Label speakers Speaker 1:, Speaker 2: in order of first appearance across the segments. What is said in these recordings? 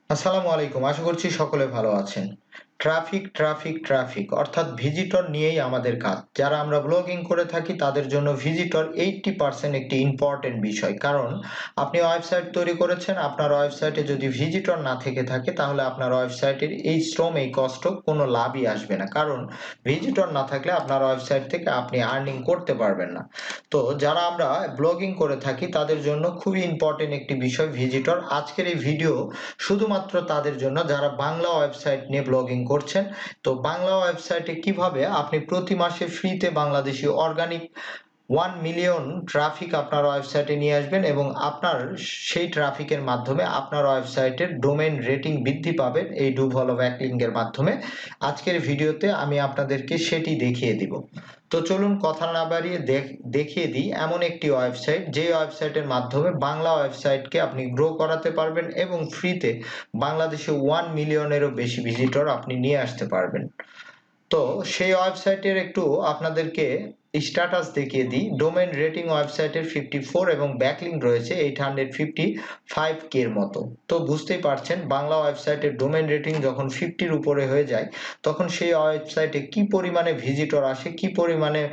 Speaker 1: আসসালামু আলাইকুম। আশা করছি সকলে ভালো আছেন। ট্রাফিক অর্থাৎ ভিজিটর নিয়েই আমাদের কাজ। যারা আমরা ব্লগিং করে থাকি তাদের জন্য ভিজিটর 80% একটি ইম্পর্টেন্ট বিষয়। কারণ আপনি ওয়েবসাইট তৈরি করেছেন, আপনার ওয়েবসাইটে যদি ভিজিটর না থেকে থাকে তাহলে আপনার ওয়েবসাইটের এই শ্রম, এই কষ্ট কোনো লাভই আসবে না। কারণ ভিজিটর না থাকলে আপনার ওয়েবসাইট থেকে আপনি আর্নিং করতে পারবেন না। তো যারা আমরা ব্লগিং করে থাকি তাদের জন্য খুবই ইম্পর্টেন্ট একটি বিষয় ভিজিটর। আজকের এই ভিডিও শুধুমাত্র তাদের জন্য যারা বাংলা ওয়েবসাইট নিয়ে ব্লগিং করছেন। তো বাংলা ওয়েবসাইটে কিভাবে আপনি প্রতি মাসে ফ্রিতে বাংলাদেশি অর্গানিক 1 মিলিয়ন ট্রাফিক আপনার ওয়েবসাইটে নিয়ে আসবেন এবং আপনার সেই ট্রাফিকের মাধ্যমে আপনার ওয়েবসাইটের ডোমেইন রেটিং বৃদ্ধি পাবেন এই ডু ফলো ব্যাকলিংকের মাধ্যমে। আজকের ভিডিওতে আমি আপনাদেরকে সেটি দেখিয়ে দিব। তো চলুন কথা না বাড়িয়ে দেখিয়ে দিই এমন একটি ওয়েবসাইট, যে ওয়েবসাইটের মাধ্যমে বাংলা ওয়েবসাইটকে আপনি গ্রো করাতে পারবেন এবং ফ্রিতে বাংলাদেশে 1 মিলিয়নেরও বেশি ভিজিটর আপনি নিয়ে আসতে পারবেন। তো সেই ওয়েবসাইটের একটু আপনাদেরকে স্ট্যাটাস দেখিয়ে দিই। ডোমেইন রেটিং ওয়েবসাইটের 54 এবং ব্যাকলিংক রয়েছে 855 কে এর মতো। তো বুঝতেই পারছেন বাংলা ওয়েবসাইটের ডোমেইন রেটিং যখন 50-র উপরে হয়ে যায় তখন সেই ওয়েবসাইটে কি পরিমাণে ভিজিটর আসে, কি পরিমাণে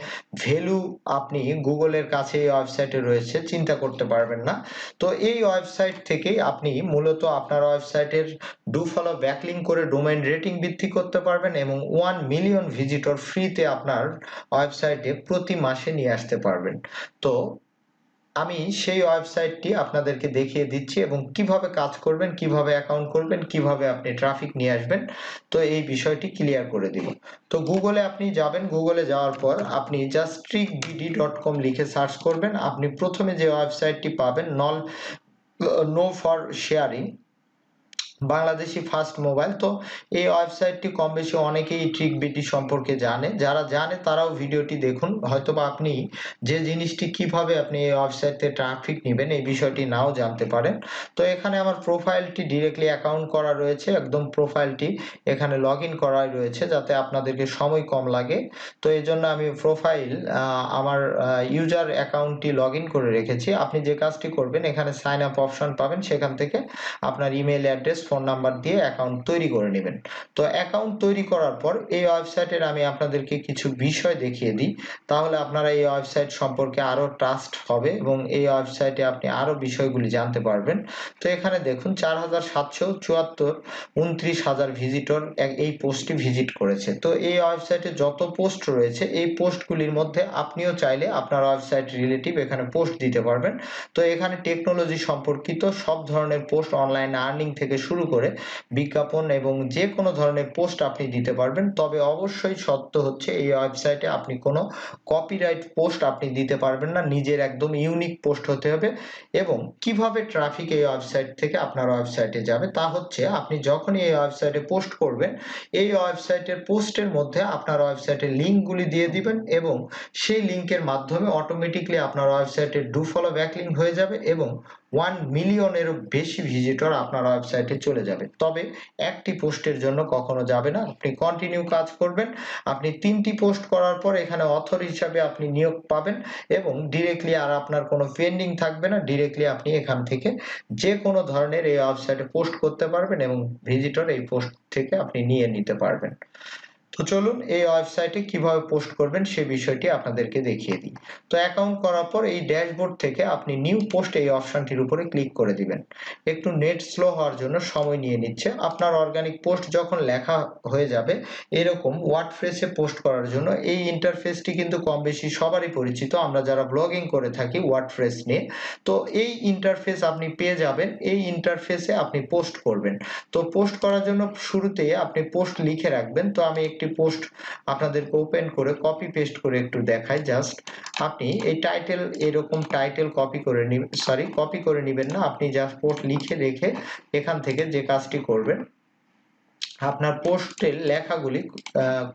Speaker 1: ভ্যালু আপনি গুগলের কাছে এই ওয়েবসাইটে রয়েছে চিন্তা করতে পারবেন না। তো এই ওয়েবসাইট থেকেই আপনি মূলত আপনার ওয়েবসাইটের ডু ফলো ব্যাকলিংক করে ডোমেইন রেটিং বৃদ্ধি করতে পারবেন এবং 1 মিলিয়ন ভিজিটর ফ্রিতে আপনার ওয়েবসাইটে প্রতি মাসে নিয়ে আসতে পারবেন। তো আমি সেই ওয়েবসাইটটি আপনাদেরকে দেখিয়ে দিচ্ছি এবং কিভাবে কাজ করবেন, কিভাবে অ্যাকাউন্ট করবেন, কিভাবে আপনি ট্রাফিক নিয়ে আসবেন। তো এই বিষয়টি ক্লিয়ার করে দিব। তো গুগলে আপনি যাবেন, গুগলে যাওয়ার পর আপনি জাস্ট trickbd.com লিখে সার্চ করবেন। আপনি প্রথমে যে ওয়েবসাইটটি পাবেন no for sharing Bangladeshi first mobile. তো এই ওয়েবসাইটটি কম বেশি অনেকেই ট্রিকবিডি সম্পর্কে জানে, যারা জানে তারাও ভিডিওটি দেখুন। হয়তোবা আপনি যে জিনিসটি কিভাবে আপনি এই ওয়েবসাইটে ট্রাফিক নেবেন এই বিষয়টি নাও জানতে পারেন। তো এখানে আমার প্রোফাইলটি ডিরেক্টলি অ্যাকাউন্ট করা রয়েছে, একদম প্রোফাইলটি এখানে লগ ইন করাই রয়েছে যাতে আপনাদেরকে সময় কম লাগে। তো এই জন্য আমি প্রোফাইল আমার ইউজার অ্যাকাউন্টটি লগ ইন করে রেখেছি। আপনি যে কাজটি করবেন এখানে সাইন আপ অপশন পাবেন, সেখান থেকে আপনার ইমেল অ্যাড্রেস, ফোন নাম্বার দিয়ে অ্যাকাউন্ট তৈরি করে নেবেন। তো অ্যাকাউন্ট তৈরি করার পর এই ওয়েবসাইটের আমি আপনাদেরকে কিছু বিষয় দেখিয়ে দিই, তাহলে আপনারা এই ওয়েবসাইট সম্পর্কে আরো ট্রাস্ট হবে এবং এই ওয়েবসাইটে আপনি আরো বিষয়গুলি জানতে পারবেন। তো এখানে দেখুন 4774 29,000 ভিজিটর এই পোস্টটি ভিজিট করেছে। তো এই ওয়েবসাইটে যত পোস্ট রয়েছে এই পোস্টগুলির মধ্যে আপনিও চাইলে আপনার ওয়েবসাইট রিলেটিভ এখানে পোস্ট দিতে পারবেন। তো এখানে টেকনোলজি সম্পর্কিত সব ধরনের পোস্ট, অনলাইন আর্নিং থেকে শুরু করে বিজ্ঞাপন এবং যে কোনো ধরনের পোস্ট আপনি দিতে পারবেন। তবে অবশ্যই সত্য হচ্ছে এই ওয়েবসাইটে আপনি কোনো কপিরাইট পোস্ট আপনি দিতে পারবেন না, নিজের একদম ইউনিক পোস্ট হতে হবে। এবং কিভাবে ট্রাফিক এই ওয়েবসাইট থেকে আপনার ওয়েবসাইটে যাবে তা হচ্ছে আপনি যখনই এই ওয়েবসাইটে পোস্ট করবেন এই ওয়েবসাইটের পোস্টের মধ্যে আপনার ওয়েবসাইটের লিঙ্কগুলি দিয়ে দিবেন এবং সেই লিঙ্কের মাধ্যমে অটোমেটিকলি আপনার ওয়েবসাইটের ডু ফলো ব্যাকলিঙ্ক হয়ে যাবে এবং 1 মিলিয়নেরও বেশি ভিজিটর আপনার ওয়েবসাইটে চলে যাবে। তবে একটি পোস্টের জন্য কখনো যাবে না, আপনি কন্টিনিউ কাজ করবেন। আপনি 3টি পোস্ট করার পর এখানে অথর হিসাবে আপনি নিয়োগ পাবেন এবং ডিরেক্টলি আর আপনার কোনো পেন্ডিং থাকবে না। ডিরেক্টলি আপনি এখান থেকে যে কোনো ধরনের এই ওয়েবসাইটে পোস্ট করতে পারবেন এবং ভিজিটর এই পোস্ট থেকে আপনি নিয়ে নিতে পারবেন। তো চলুন এই ওয়েবসাইটে কিভাবে পোস্ট করবেন সে বিষয়টি আপনাদেরকে দেখিয়ে দিই। তো অ্যাকাউন্ট করার পর এই ড্যাশবোর্ড থেকে আপনি নিউ পোস্ট এই অপশনটির উপরে ক্লিক করে দিবেন। একটু নেট স্লো হওয়ার জন্য সময় নিয়ে নিচ্ছে। আপনার অর্গানিক পোস্ট যখন লেখা হয়ে যাবে এরকম ওয়ার্ডপ্রেসে পোস্ট করার জন্য এই ইন্টারফেসটি কিন্তু কম বেশি সবারই পরিচিত, আমরা যারা ব্লগিং করে থাকি ওয়ার্ডপ্রেস নিয়ে। তো এই ইন্টারফেস আপনি পেয়ে যাবেন, এই ইন্টারফেসে আপনি পোস্ট করবেন। তো পোস্ট করার জন্য শুরুতে আপনি পোস্ট লিখে রাখবেন। তো আমি একটি পোস্ট আপনাদেরকে ওপেন করে কপি পেস্ট করে একটু দেখাই। জাস্ট আপনি এই টাইটেল, এরকম টাইটেল কপি করে নেবেন না, আপনি জাস্ট পোস্ট লিখে রেখে এখান থেকে যে কাজটি করবেন আপনার পোস্টের লেখাগুলি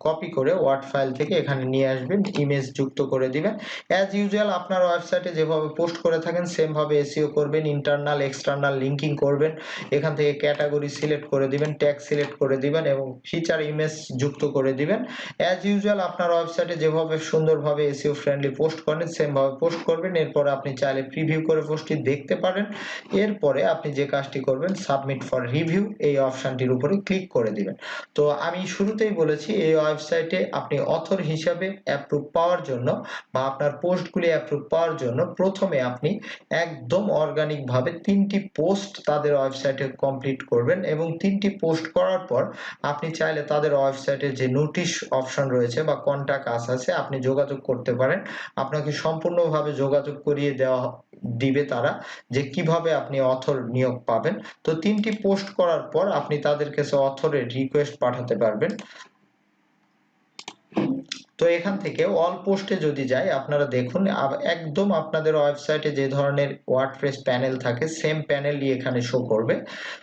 Speaker 1: কপি করে ওয়ার্ড ফাইল থেকে এখানে নিয়ে আসবেন, ইমেজ যুক্ত করে দিবেন। অ্যাজ ইউজুয়াল আপনার ওয়েবসাইটে যেভাবে পোস্ট করে থাকেন সেম ভাবে এসইও করবেন, ইন্টারনাল এক্সটার্নাল লিঙ্কিং করবেন, এখান থেকে ক্যাটাগরি সিলেক্ট করে দিবেন, ট্যাগ সিলেক্ট করে দিবেন এবং ফিচার ইমেজ যুক্ত করে দিবেন। অ্যাজ ইউজুয়াল আপনার ওয়েবসাইটে যেভাবে সুন্দরভাবে এসইও ফ্রেন্ডলি পোস্ট করেন সেম ভাবে পোস্ট করবেন। এরপরে আপনি চাইলে প্রিভিউ করে পোস্টটি দেখতে পারেন। এরপরে আপনি যে কাজটি করবেন, সাবমিট ফর রিভিউ এই অপশনটির উপরে ক্লিক করে দিবেন। তো আমি শুরুতেই বলেছি এই ওয়েবসাইটে আপনি অথর হিসাবে অ্যাপ্রুভ পাওয়ার জন্য বা আপনার পোস্টগুলি অ্যাপ্রুভ পাওয়ার জন্য প্রথমে আপনি একদম অর্গানিক ভাবে 3টি পোস্ট তাদের ওয়েবসাইটে কমপ্লিট করবেন এবং 3টি পোস্ট করার পর আপনি চাইলে তাদের ওয়েবসাইটে যে নোটিশ অপশন রয়েছে বা কন্টাক্ট আস আছে আপনি যোগাযোগ করতে পারেন। আপনাকে সম্পূর্ণভাবে যোগাযোগ করিয়ে দেওয়া দিবে তারা যে কিভাবে আপনি অথর নিয়োগ পাবেন। তো 3টি পোস্ট করার পর আপনি তাদের কাছে অথরের রিকোয়েস্ট পাঠাতে পারবেন। তো এখান থেকে অল পোস্টে যদি যাই আপনারা দেখুন একদম আপনাদের ওয়েবসাইটে যে ধরনের ওয়ার্ডপ্রেস প্যানেল থাকে সেম প্যানেলই এখানে শো করবে।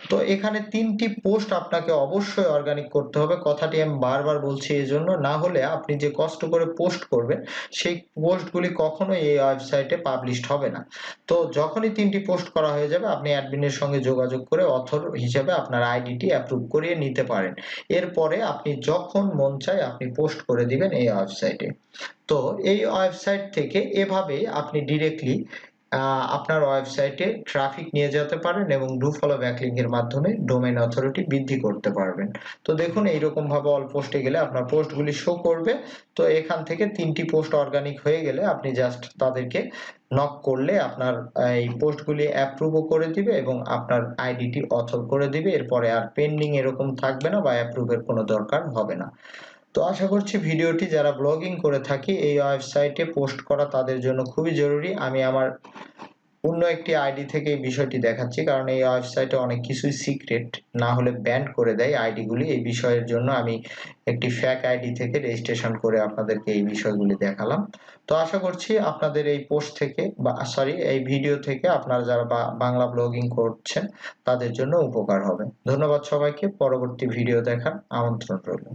Speaker 1: তো এখানে 3টি পোস্ট আপনাকে অবশ্যই অর্গানিক করতে হবে, কথাটি আমি বারবার বলছি এজন্য, না হলে আপনি যে কষ্ট করে পোস্ট করবেন সেই পোস্টগুলি কখনোই এই ওয়েবসাইটে পাবলিশড হবে না। তো যখনই 3টি পোস্ট করা হয়ে যাবে আপনি অ্যাডমিনের সঙ্গে যোগাযোগ করে অথর হিসেবে আপনার আইডিটি অ্যাপ্রুভ করিয়ে নিতে পারেন। এরপরে আপনি যখন মন চায় আপনি পোস্ট করে দিবেন এই ওয়েবসাইটে। তো এই ওয়েবসাইট থেকে এভাবে আপনি ডিরেক্টলি আপনার ওয়েবসাইটে ট্রাফিক নিয়ে যেতে পারেন এবং ডু ফলো ব্যাকলিংক এর মাধ্যমে ডোমেইন অথরিটি বৃদ্ধি করতে পারবেন। তো দেখুন এইরকম ভাবে অল পোস্টে গেলে আপনার পোস্টগুলি শো করবে। তো এখান থেকে 3টি পোস্ট অর্গানিক হয়ে গেলে আপনি জাস্ট তাদেরকে নক করলে আপনার এই পোস্টগুলি অ্যাপ্রুভও করে দিবে এবং আপনার আইডিটি অথর করে দিবে। এরপরে আর পেন্ডিং এরকম থাকবে না বা অ্যাপ্রুভের কোনো দরকার হবে না। তো আশা করছি ভিডিওটি যারা ব্লগিং করে থাকি এই ওয়েবসাইটে পোস্ট করা তাদের জন্য খুবই জরুরি। আমি আমার অন্য একটি আইডি থেকে এই বিষয়টি দেখাচ্ছি কারণ এই ওয়েবসাইটে অনেক কিছুই সিক্রেট, না হলে ব্যান করে দেয় আইডিগুলি। এই বিষয়ের জন্য আমি একটি ফেক আইডি থেকে রেজিস্ট্রেশন করে আপনাদেরকে এই বিষয়গুলি দেখালাম। তো আশা করছি আপনাদের এই পোস্ট থেকে বা সরি এই ভিডিও থেকে আপনারা যারা বাংলা ব্লগিং করছেন তাদের জন্য উপকার হবে। ধন্যবাদ সবাইকে, পরবর্তী ভিডিও দেখার আমন্ত্রণ রইল।